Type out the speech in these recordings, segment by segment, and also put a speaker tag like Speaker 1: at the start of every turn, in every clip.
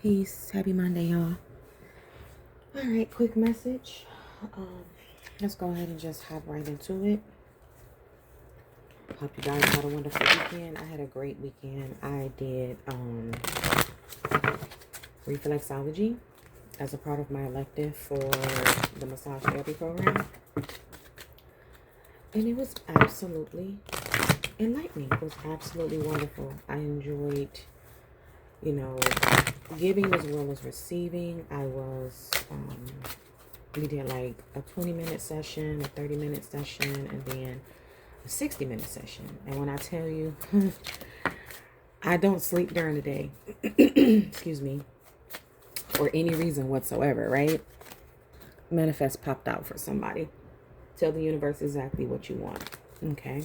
Speaker 1: Peace. Happy Monday, y'all. All right, quick message. Let's go ahead and just hop right into it. Hope you guys had a wonderful weekend. I had a great weekend. I did reflexology as a part of my elective for the massage therapy program. And it was absolutely enlightening. It was absolutely wonderful. I enjoyed, giving as well as receiving. We did like a 20-minute session, a 30-minute session, and then a 60-minute session. And when I tell you, I don't sleep during the day, excuse me, for any reason whatsoever, right? Manifest popped out for somebody. Tell the universe exactly what you want, okay?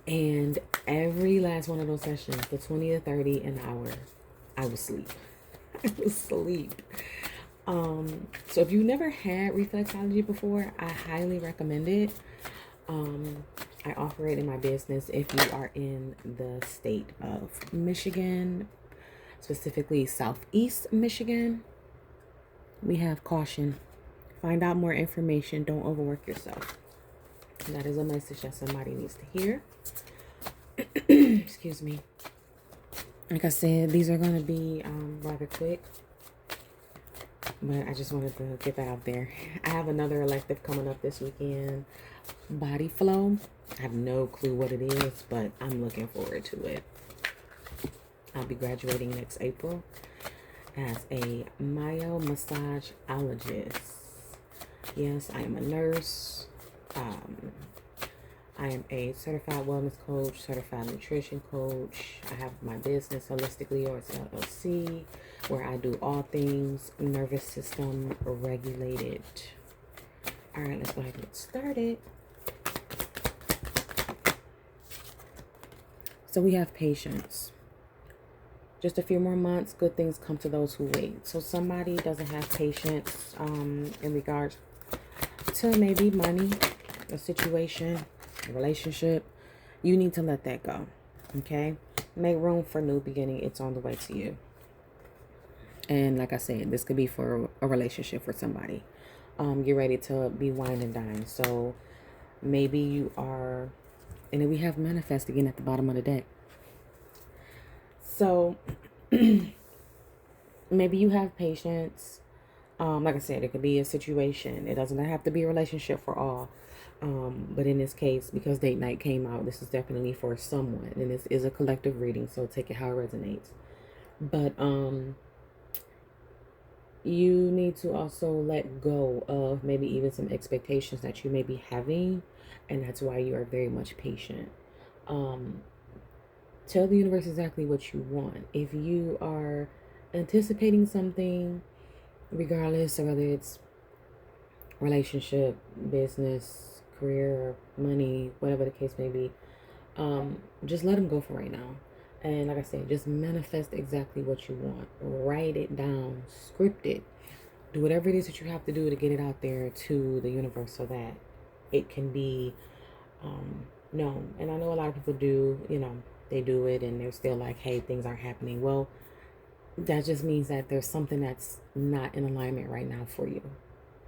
Speaker 1: And every last one of those sessions, the 20 to 30 an hour, I was asleep. I was asleep. So if you never had reflexology before, I highly recommend it. I offer it in my business if you are in the state of Michigan, specifically Southeast Michigan. We have caution. Find out more information. Don't overwork yourself. That is a message that somebody needs to hear. Excuse me. Like I said, these are going to be rather quick. But I just wanted to get that out there. I have another elective coming up this weekend. Body Flow. I have no clue what it is, but I'm looking forward to it. I'll be graduating next April as a myomassageologist. Yes, I am a nurse. I am a certified wellness coach, certified nutrition coach. I have my business, Holistically Yours LLC, where I do all things nervous system regulated. All right, let's go ahead and get started. So we have patience. Just a few more months, good things come to those who wait. So somebody doesn't have patience in regards to maybe money, a situation, a relationship. You need to let that go, okay? Make room for new beginning. It's on the way to you. And like I said, this could be for a relationship for somebody. Get ready to be wine and dine. So maybe you are, and then we have manifest again at the bottom of the deck. So maybe you have patience. Like I said, it could be a situation. It doesn't have to be a relationship for all. But in this case, because date night came out, this is definitely for someone. And this is a collective reading, so take it how it resonates. But you need to also let go of maybe even some expectations that you may be having. And that's why you are very much patient. Tell the universe exactly what you want. If you are anticipating something, regardless of whether it's relationship, business, career, money, whatever the case may be, just let them go for right now. And like I said, just manifest exactly what you want. Write it down, script it. Do whatever it is that you have to do to get it out there to the universe so that it can be known. And I know a lot of people do, they do it and they're still like, hey, things aren't happening. Well, that just means that there's something that's not in alignment right now for you.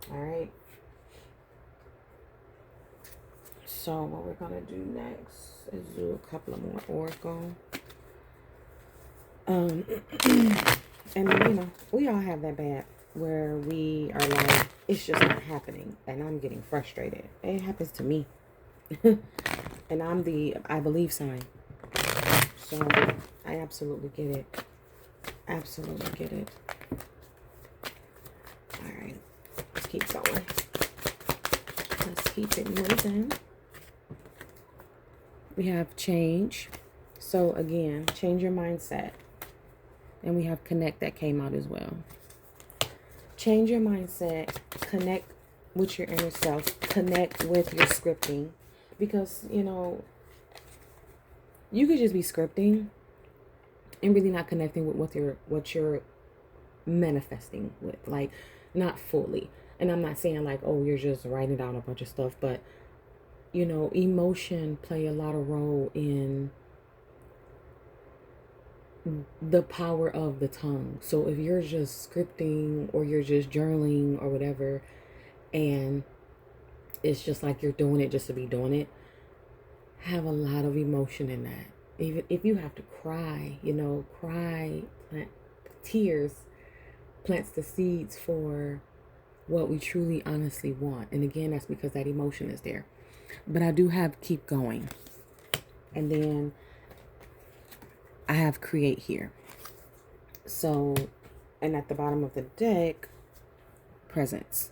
Speaker 1: All right. So what we're going to do next is do a couple of more oracle. And we all have that bad where we are like, it's just not happening. And I'm getting frustrated. It happens to me. And I'm the I believe sign. So I absolutely get it. Absolutely get it. All right. Let's keep going. Let's keep it moving. We have change. So again, change your mindset. And we have connect that came out as well. Change your mindset. Connect with your inner self. Connect with your scripting. Because, you could just be scripting and really not connecting with what you're manifesting with. Like, not fully. And I'm not saying like, oh, you're just writing down a bunch of stuff. But, emotion play a lot of role in the power of the tongue. So if you're just scripting or you're just journaling or whatever, and it's just like you're doing it just to be doing it, have a lot of emotion in that. Even if you have to cry, cry, plant tears, plants the seeds for what we truly honestly want. And again, that's because that emotion is there. But I do have keep going. And then I have create here. So, and at the bottom of the deck, presence.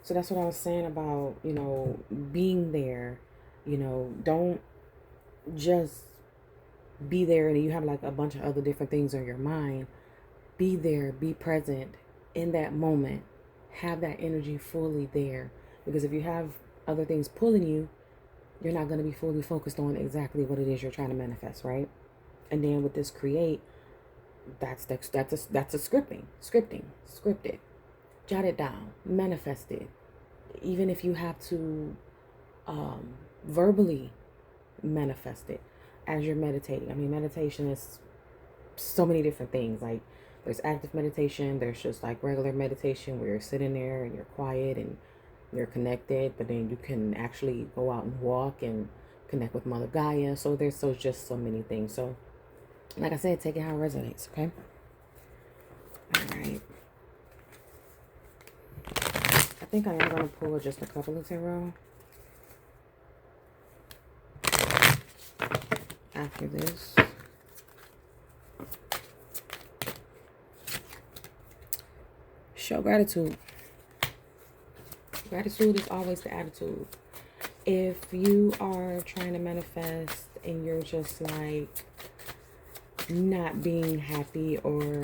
Speaker 1: So that's what I was saying about, being there. Don't just be there and you have like a bunch of other different things on your mind. Be there, be present in that moment. Have that energy fully there. Because if you have other things pulling you, you're not going to be fully focused on exactly what it is you're trying to manifest, right? And then with this create, that's a scripting, script it, jot it down, manifest it. Even if you have to verbally manifest it as you're meditating. I mean, meditation is so many different things. Like there's active meditation, there's just like regular meditation where you're sitting there and you're quiet and you're connected, but then you can actually go out and walk and connect with Mother Gaia. So there's just so many things. So like I said, take it how it resonates, okay? All right. I think I am going to pull just a couple of tarot after this. Show gratitude. Gratitude is always the attitude. If you are trying to manifest and you're just like not being happy or,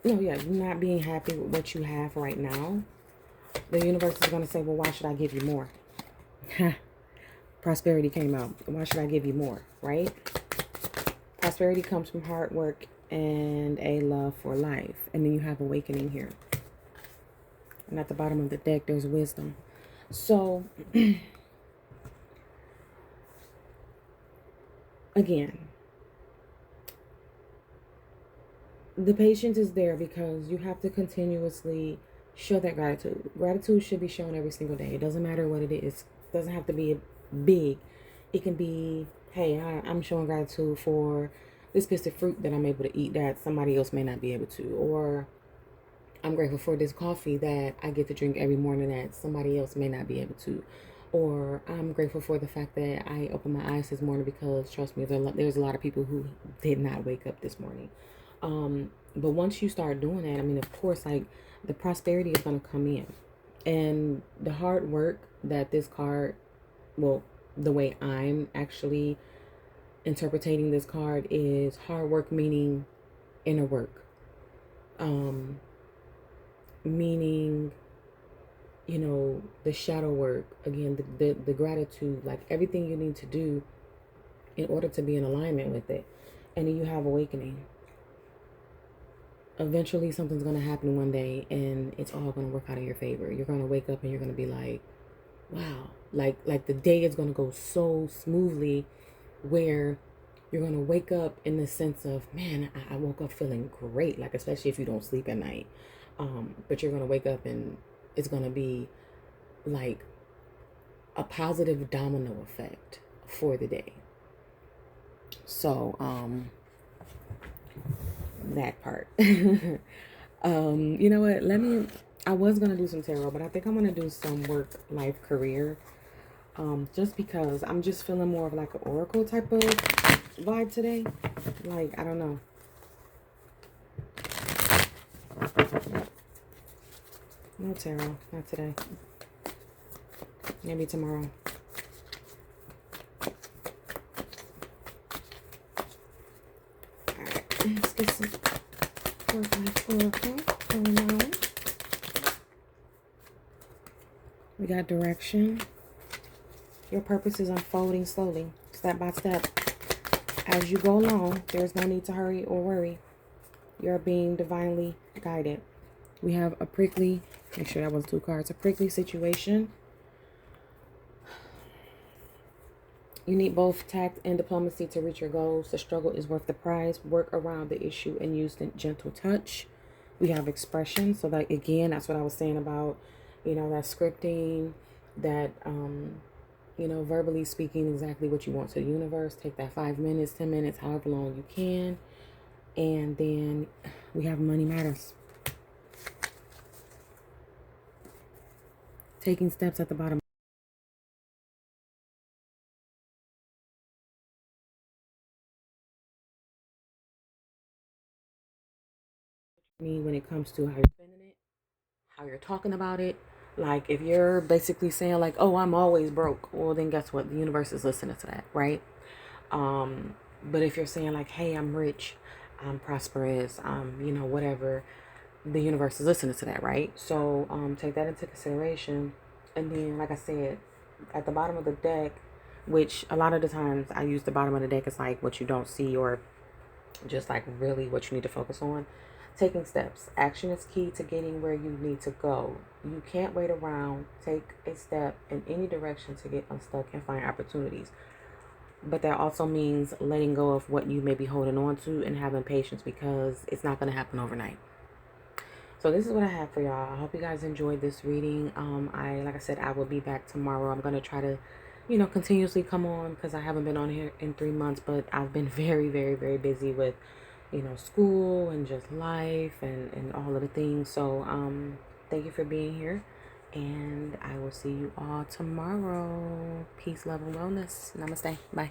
Speaker 1: not being happy with what you have right now, the universe is going to say, well, why should I give you more? Prosperity came out. Why should I give you more, right? Prosperity comes from hard work and a love for life. And then you have awakening here. And at the bottom of the deck, there's wisdom. So, again, the patience is there because you have to continuously show that gratitude. Gratitude should be shown every single day. It doesn't matter what it is. It doesn't have to be big. It can be, hey, I'm showing gratitude for this piece of fruit that I'm able to eat that somebody else may not be able to. Or I'm grateful for this coffee that I get to drink every morning that somebody else may not be able to. Or I'm grateful for the fact that I opened my eyes this morning because, trust me, there's a lot of people who did not wake up this morning. But once you start doing that, I mean, of course, like the prosperity is going to come in. And the hard work that this card, well, the way I'm actually interpreting this card is hard work meaning inner work. Meaning, the shadow work, again, the gratitude, like everything you need to do in order to be in alignment with it. And then you have awakening. Eventually something's going to happen one day and it's all going to work out in your favor. You're going to wake up and you're going to be like, wow, like the day is going to go so smoothly where you're going to wake up in the sense of, man, I woke up feeling great. Like, especially if you don't sleep at night. But you're going to wake up and it's going to be like a positive domino effect for the day. So, that part. You know what? I was going to do some tarot, but I think I'm going to do some work, life, career. Just because I'm just feeling more of like an oracle type of vibe today. Like, I don't know. No tarot, not today. Maybe tomorrow. Alright, let's get some work life oracle going on. We got direction. Your purpose is unfolding slowly, step by step. As you go along, there's no need to hurry or worry. You're being divinely guided. We have a prickly, make sure that was 2 cards, a prickly situation. You need both tact and diplomacy to reach your goals. The struggle is worth the prize. Work around the issue and use the gentle touch. We have expression. So that again, that's what I was saying about, that scripting, that verbally speaking exactly what you want to the universe. Take that 5 minutes, 10 minutes, however long you can. And then we have money matters. Taking steps at the bottom. When it comes to how you're spending it, how you're talking about it. Like if you're basically saying like, "Oh, I'm always broke," well then guess what? The universe is listening to that, right? But if you're saying like, "Hey, I'm rich, I'm prosperous, whatever," the universe is listening to that, right? So take that into consideration. And then, like I said, at the bottom of the deck, which a lot of the times I use the bottom of the deck as like what you don't see or just like really what you need to focus on. Taking steps. Action is key to getting where you need to go. You can't wait around. Take a step in any direction to get unstuck and find opportunities. But that also means letting go of what you may be holding on to and having patience because it's not going to happen overnight. So this is what I have for y'all. I hope you guys enjoyed this reading. Like I said, I will be back tomorrow. I'm gonna try to, continuously come on because I haven't been on here in 3 months, but I've been very, very, very busy with, school and just life and all of the things. So thank you for being here, and I will see you all tomorrow. Peace, love, and wellness. Namaste. Bye.